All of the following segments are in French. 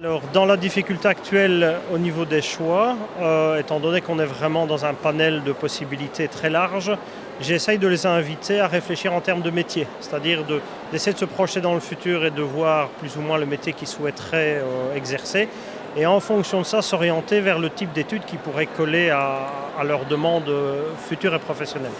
Alors, dans la difficulté actuelle au niveau des choix, étant donné qu'on est vraiment dans un panel de possibilités très large, j'essaye de les inviter à réfléchir en termes de métier, c'est-à-dire d'essayer de se projeter dans le futur et de voir plus ou moins le métier qu'ils souhaiteraient exercer, et en fonction de ça, s'orienter vers le type d'études qui pourrait coller à leurs demandes futures et professionnelles.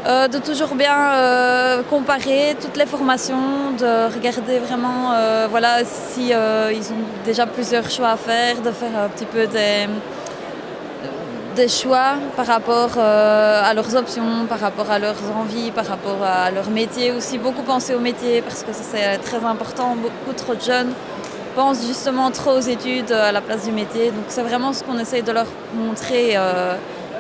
De toujours bien comparer toutes les formations, de regarder vraiment voilà, si ils ont déjà plusieurs choix à faire, de faire un petit peu des choix par rapport à leurs options, par rapport à leurs envies, par rapport à leur métier aussi. Beaucoup penser au métier parce que ça c'est très important. Beaucoup trop de jeunes pensent justement trop aux études à la place du métier. Donc c'est vraiment ce qu'on essaye de leur montrer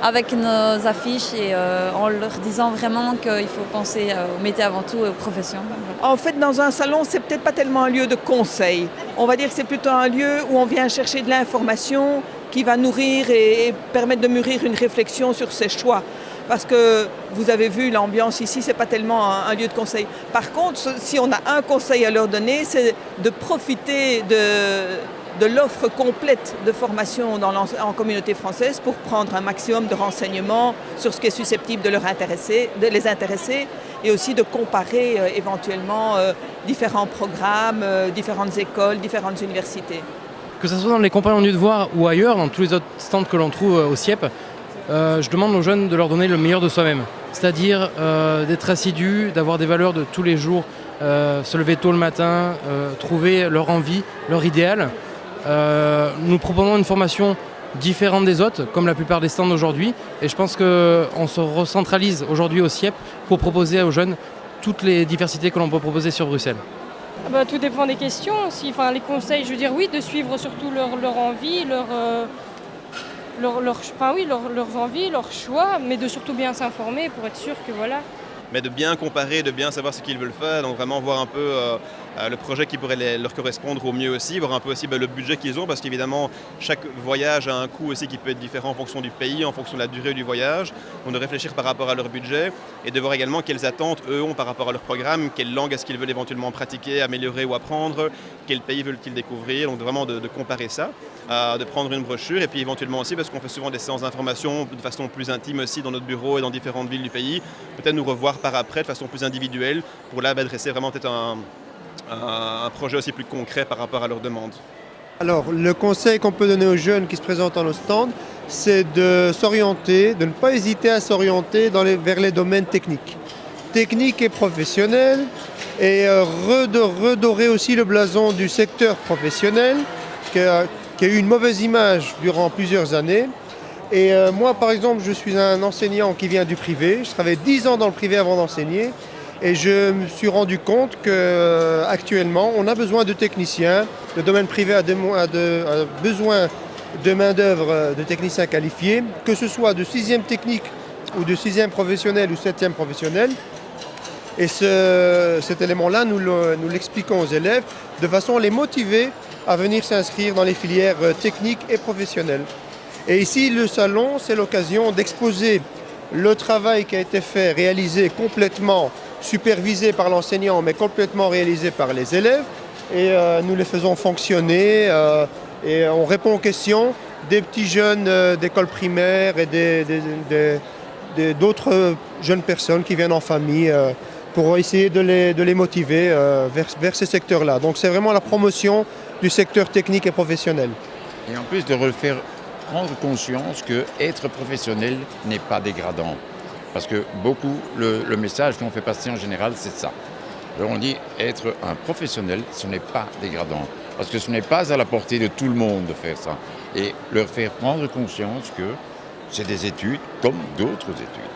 avec nos affiches et en leur disant vraiment qu'il faut penser au métier avant tout et aux professions. En fait, dans un salon, c'est peut-être pas tellement un lieu de conseil. On va dire que c'est plutôt un lieu où on vient chercher de l'information qui va nourrir et permettre de mûrir une réflexion sur ses choix. Parce que vous avez vu, l'ambiance ici, c'est pas tellement un lieu de conseil. Par contre, si on a un conseil à leur donner, c'est de profiter de l'offre complète de formation en communauté française pour prendre un maximum de renseignements sur ce qui est susceptible de les intéresser et aussi de comparer éventuellement différents programmes, différentes écoles, différentes universités. Que ce soit dans les compagnons du devoir ou ailleurs, dans tous les autres stands que l'on trouve au CIEP, je demande aux jeunes de leur donner le meilleur de soi-même. C'est-à-dire d'être assidus, d'avoir des valeurs de tous les jours, se lever tôt le matin, trouver leur envie, leur idéal. Nous proposons une formation différente des autres, comme la plupart des stands aujourd'hui. Et je pense qu'on se recentralise aujourd'hui au CIEP pour proposer aux jeunes toutes les diversités que l'on peut proposer sur Bruxelles. Tout dépend des questions aussi. Enfin, les conseils, je veux dire, oui, de suivre surtout leur envie, leurs envies, leurs choix, mais de surtout bien s'informer pour être sûr que voilà. Mais de bien comparer, de bien savoir ce qu'ils veulent faire, donc vraiment voir un peu le projet qui pourrait leur correspondre au mieux aussi, voir un peu aussi le budget qu'ils ont, parce qu'évidemment chaque voyage a un coût aussi qui peut être différent en fonction du pays, en fonction de la durée du voyage, donc de réfléchir par rapport à leur budget et de voir également quelles attentes eux ont par rapport à leur programme, quelle langue est-ce qu'ils veulent éventuellement pratiquer, améliorer ou apprendre, quel pays veulent-ils découvrir, donc vraiment de comparer ça, de prendre une brochure et puis éventuellement aussi, parce qu'on fait souvent des séances d'information de façon plus intime aussi dans notre bureau et dans différentes villes du pays, peut-être nous revoir par après de façon plus individuelle pour là adresser vraiment peut-être un projet aussi plus concret par rapport à leurs demandes. Alors le conseil qu'on peut donner aux jeunes qui se présentent dans nos stands, c'est de s'orienter, de ne pas hésiter à s'orienter vers les domaines techniques et professionnels, et redorer aussi le blason du secteur professionnel qui a eu une mauvaise image durant plusieurs années. Et moi, par exemple, je suis un enseignant qui vient du privé. Je travaillais 10 ans dans le privé avant d'enseigner. Et je me suis rendu compte qu'actuellement, on a besoin de techniciens. Le domaine privé a besoin de main-d'œuvre de techniciens qualifiés, que ce soit de 6e technique ou de 6e professionnel ou 7e professionnel. Et cet élément-là, nous l'expliquons aux élèves de façon à les motiver à venir s'inscrire dans les filières techniques et professionnelles. Et ici, le salon, c'est l'occasion d'exposer le travail qui a été fait, réalisé complètement, supervisé par l'enseignant, mais complètement réalisé par les élèves. Et nous les faisons fonctionner et on répond aux questions des petits jeunes d'école primaire et d'autres jeunes personnes qui viennent en famille pour essayer de les motiver vers ces secteurs-là. Donc c'est vraiment la promotion du secteur technique et professionnel. Et en plus de refaire prendre conscience que être professionnel n'est pas dégradant. Parce que beaucoup, le message qu'on fait passer en général, c'est ça. Alors on dit être un professionnel, ce n'est pas dégradant. Parce que ce n'est pas à la portée de tout le monde de faire ça. Et leur faire prendre conscience que c'est des études comme d'autres études.